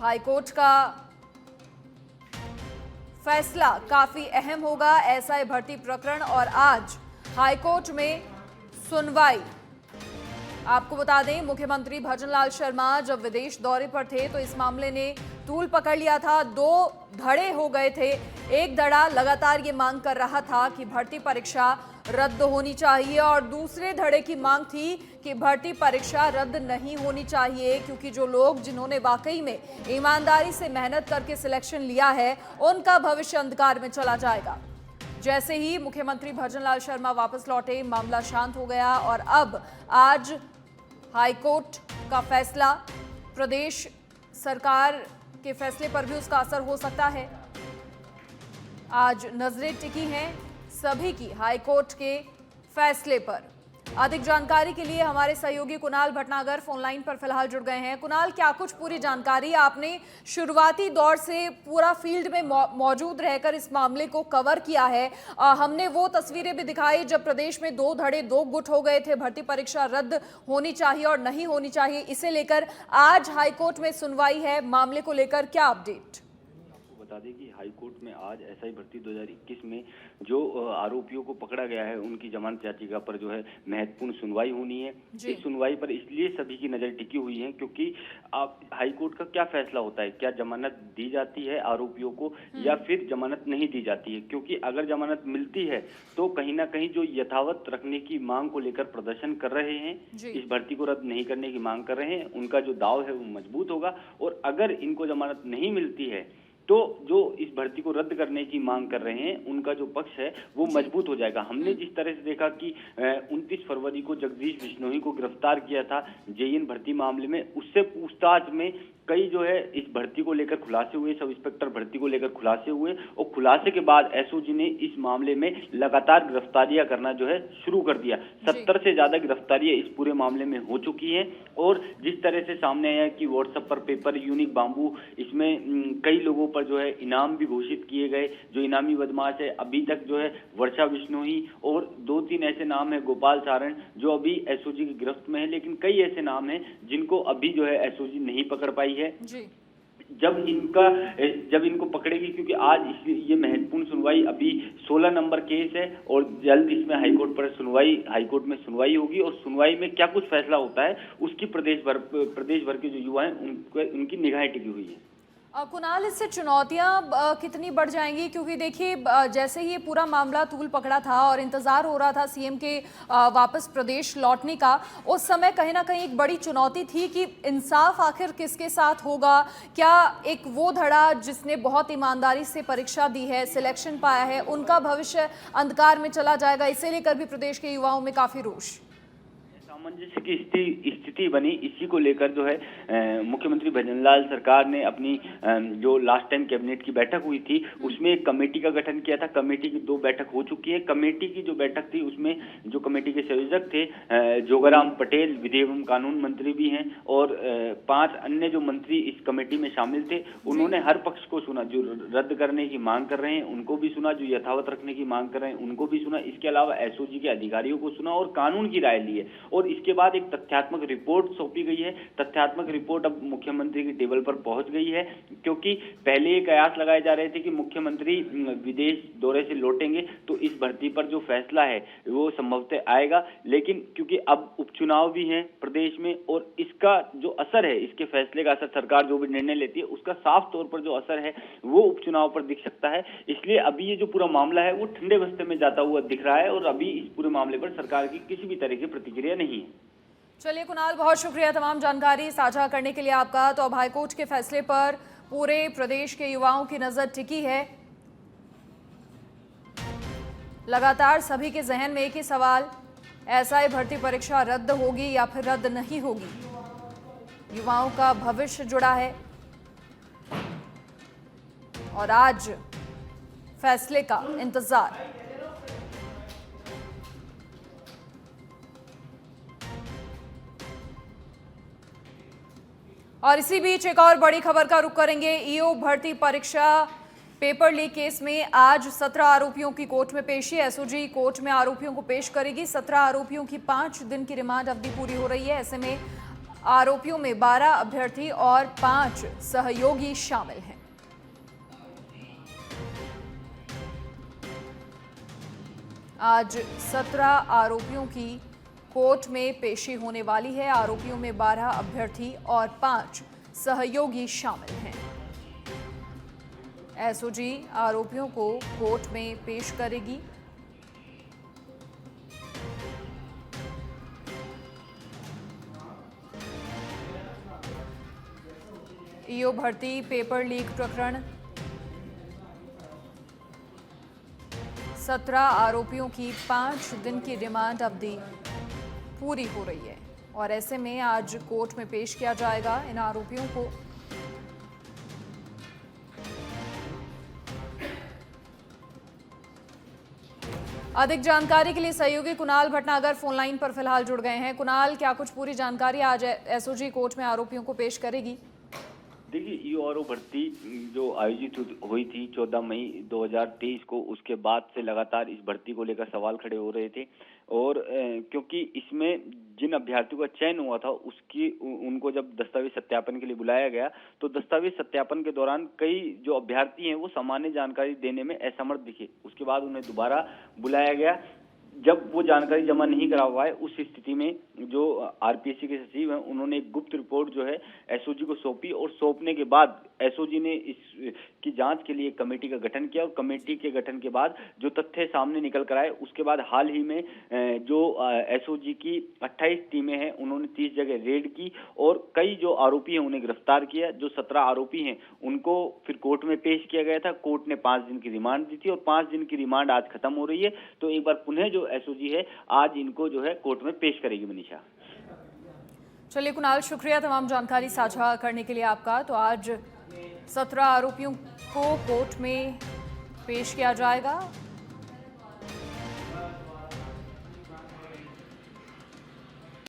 High court का फैसला काफी अहम होगा एसआई भर्ती प्रकरण और आज हाईकोर्ट में सुनवाई। आपको बता दें, मुख्यमंत्री भजनलाल शर्मा जब विदेश दौरे पर थे तो इस मामले ने तूल पकड़ लिया था। दो धड़े हो गए थे। एक धड़ा लगातार ये मांग कर रहा था कि भर्ती परीक्षा रद्द होनी चाहिए और दूसरे धड़े की मांग थी कि भर्ती परीक्षा रद्द नहीं होनी चाहिए, क्योंकि जो लोग जिन्होंने वाकई में ईमानदारी से मेहनत करके सिलेक्शन लिया है उनका भविष्य अंधकार में चला जाएगा। जैसे ही मुख्यमंत्री भजनलाल शर्मा वापस लौटे, मामला शांत हो गया और अब आज हाईकोर्ट का फैसला, प्रदेश सरकार के फैसले पर भी उसका असर हो सकता है। आज नजरें टिकी हैं सभी की हाईकोर्ट के फैसले पर। अधिक जानकारी के लिए हमारे सहयोगी कुणाल भटनागर फोन लाइन पर फिलहाल जुड़ गए हैं। कुणाल, क्या कुछ पूरी जानकारी आपने शुरुआती दौर से पूरा फील्ड में मौजूद रहकर इस मामले को कवर किया है? हमने वो तस्वीरें भी दिखाई जब प्रदेश में दो धड़े दो गुट हो गए थे, भर्ती परीक्षा रद्द होनी चाहिए और नहीं होनी चाहिए, इसे लेकर आज हाईकोर्ट में सुनवाई है। मामले को लेकर क्या अपडेट? बता दें कि हाईकोर्ट में आज एसआई भर्ती 2021 में जो आरोपियों को पकड़ा गया है उनकी जमानत याचिका पर जो है महत्वपूर्ण सुनवाई होनी है। इस सुनवाई पर इसलिए सभी की नजर टिकी हुई है क्योंकि आप हाईकोर्ट का क्या फैसला होता है, क्या जमानत दी जाती है आरोपियों को या फिर जमानत नहीं दी जाती है। क्योंकि अगर जमानत मिलती है तो कहीं ना कहीं जो यथावत रखने की मांग को लेकर प्रदर्शन कर रहे हैं, इस भर्ती को रद्द नहीं करने की मांग कर रहे हैं, उनका जो दाव है वो मजबूत होगा। और अगर इनको जमानत नहीं मिलती है तो जो इस भर्ती को रद्द करने की मांग कर रहे हैं उनका जो पक्ष है वो मजबूत हो जाएगा। हमने जिस तरह से देखा कि 29 फरवरी को जगदीश बिश्नोई को गिरफ्तार किया था जेईएन भर्ती मामले में, उससे पूछताछ में कई जो है इस भर्ती को लेकर खुलासे हुए, सब इंस्पेक्टर भर्ती को लेकर खुलासे हुए और खुलासे के बाद एसओजी ने इस मामले में लगातार गिरफ्तारियां करना जो है शुरू कर दिया। 70 से ज्यादा गिरफ्तारियां इस पूरे मामले में हो चुकी हैं। और जिस तरह से सामने आया कि व्हाट्सएप पर पेपर यूनिक बाम्बू, इसमें कई लोगों पर जो है इनाम भी घोषित किए गए। जो इनामी बदमाश है अभी तक जो है वर्षा बिश्नोई और 2-3 ऐसे नाम है, गोपाल सारण, जो अभी एसओजी की गिरफ्त में है। लेकिन कई ऐसे नाम है जिनको अभी जो है एसओजी नहीं पकड़ पाई है। जी। जब इनको पकड़ेगी, क्योंकि आज ये महत्वपूर्ण सुनवाई, अभी 16 नंबर केस है और जल्द इसमें हाईकोर्ट में सुनवाई होगी और सुनवाई में क्या कुछ फैसला होता है उसकी प्रदेश भर के जो युवा हैं उनकी निगाहें टिकी हुई है। कुणाल, इससे चुनौतियां कितनी बढ़ जाएंगी? क्योंकि देखिए, जैसे ही ये पूरा मामला तूल पकड़ा था और इंतजार हो रहा था सीएम के वापस प्रदेश लौटने का, उस समय कहीं ना कहीं एक बड़ी चुनौती थी कि इंसाफ आखिर किसके साथ होगा। क्या एक वो धड़ा जिसने बहुत ईमानदारी से परीक्षा दी है, सिलेक्शन पाया है, उनका भविष्य अंधकार में चला जाएगा? इसे लेकर भी प्रदेश के युवाओं में काफी रोष, सामंजस्य की स्थिति बनी। इसी को लेकर जो है मुख्यमंत्री भजनलाल सरकार ने अपनी जो लास्ट टाइम कैबिनेट की बैठक हुई थी उसमें एक कमेटी का गठन किया था। कमेटी की 2 बैठक हो चुकी है। कमेटी की जो बैठक थी उसमें जो कमेटी के संयोजक थे जोगाराम पटेल, विधि एवं कानून मंत्री भी हैं, और 5 अन्य जो मंत्री इस कमेटी में शामिल थे। उन्होंने हर पक्ष को सुना, जो रद्द करने की मांग कर रहे हैं उनको भी सुना, जो यथावत रखने की मांग कर रहे हैं उनको भी सुना। इसके अलावा एसओजी के अधिकारियों को सुना और कानून की राय ली है। और इसके बाद एक तथ्यात्मक रिपोर्ट सौंपी गई है। तथ्यात्मक रिपोर्ट अब मुख्यमंत्री की टेबल पर पहुंच गई है, क्योंकि पहले ये कयास लगाए जा रहे थे कि मुख्यमंत्री विदेश दौरे से लौटेंगे तो इस भर्ती पर जो फैसला है वो संभवतः आएगा। लेकिन क्योंकि अब उपचुनाव भी हैं प्रदेश में और इसका जो असर है, इसके फैसले का असर, सरकार जो भी निर्णय लेती है उसका साफ तौर पर जो असर है वो उपचुनाव पर दिख सकता है। इसलिए अभी ये जो पूरा मामला है वो ठंडे बस्ते में जाता हुआ दिख रहा है और अभी इस पूरे मामले पर सरकार की किसी भी तरह की प्रतिक्रिया नहीं है। चलिए कुणाल, बहुत शुक्रिया तमाम जानकारी साझा करने के लिए आपका। तो अब हाईकोर्ट के फैसले पर पूरे प्रदेश के युवाओं की नजर टिकी है। लगातार सभी के जहन में एक ही सवाल, एसआई भर्ती परीक्षा रद्द होगी या फिर रद्द नहीं होगी? युवाओं का भविष्य जुड़ा है और आज फैसले का इंतजार। और इसी बीच एक और बड़ी खबर का रुख करेंगे। ईओ भर्ती परीक्षा पेपर लीक केस में आज 17 आरोपियों की कोर्ट में पेशी। एसओजी कोर्ट में आरोपियों को पेश करेगी। 17 आरोपियों की 5 दिन की रिमांड अवधि पूरी हो रही है। ऐसे में आरोपियों में 12 अभ्यर्थी और 5 सहयोगी शामिल हैं। आज 17 आरोपियों की कोर्ट में पेशी होने वाली है। आरोपियों में 12 अभ्यर्थी और 5 सहयोगी शामिल हैं। एसओजी आरोपियों को कोर्ट में पेश करेगी। ईओ भर्ती पेपर लीक प्रकरण 17 आरोपियों की 5 दिन की रिमांड अवधि पूरी हो रही है और ऐसे में आज कोर्ट में पेश किया जाएगा इन आरोपियों को। अधिक जानकारी के लिए सहयोगी कुणाल भटनागर फोन लाइन पर फिलहाल जुड़ गए हैं। कुणाल, क्या कुछ पूरी जानकारी आज एसओजी कोर्ट में आरोपियों को पेश करेगी? देखिए, ईओआरओ भर्ती जो आयोजित हुई थी 14 मई 2023 को, उसके बाद से लगातार इस भर्ती को लेकर सवाल खड़े हो रहे थे और क्योंकि इसमें जिन अभ्यर्थियों का चयन हुआ था उनको जब दस्तावेज सत्यापन के लिए बुलाया गया तो दस्तावेज सत्यापन के दौरान कई जो अभ्यर्थी हैं वो सामान्य जानकारी देने में असमर्थ दिखे। उसके बाद उन्हें दोबारा बुलाया गया। जब वो जानकारी जमा नहीं करा पाए, उस स्थिति में जो आरपीएससी के सचिव हैं उन्होंने एक गुप्त रिपोर्ट जो है एसओजी को सौंपी और सौंपने के बाद एसओजी ने इसकी जांच के लिए एक कमेटी का गठन किया और कमेटी के गठन के बाद जो तथ्य सामने निकल कर आए, उसके बाद हाल ही में जो एसओजी की 28 टीमें हैं उन्होंने 30 जगह रेड की और कई जो आरोपी हैं उन्हें गिरफ्तार किया। जो 17 आरोपी हैं उनको फिर कोर्ट में पेश किया गया था। कोर्ट ने 5 दिन की रिमांड दी थी और 5 दिन की रिमांड आज खत्म हो रही है। तो एक बार पुनः जो एसओजी है आज इनको जो है कोर्ट में पेश करेगी। मनीषा, चलिए कुणाल, शुक्रिया तमाम जानकारी साझा करने के लिए आपका। तो आज 17 आरोपियों को कोर्ट में पेश किया जाएगा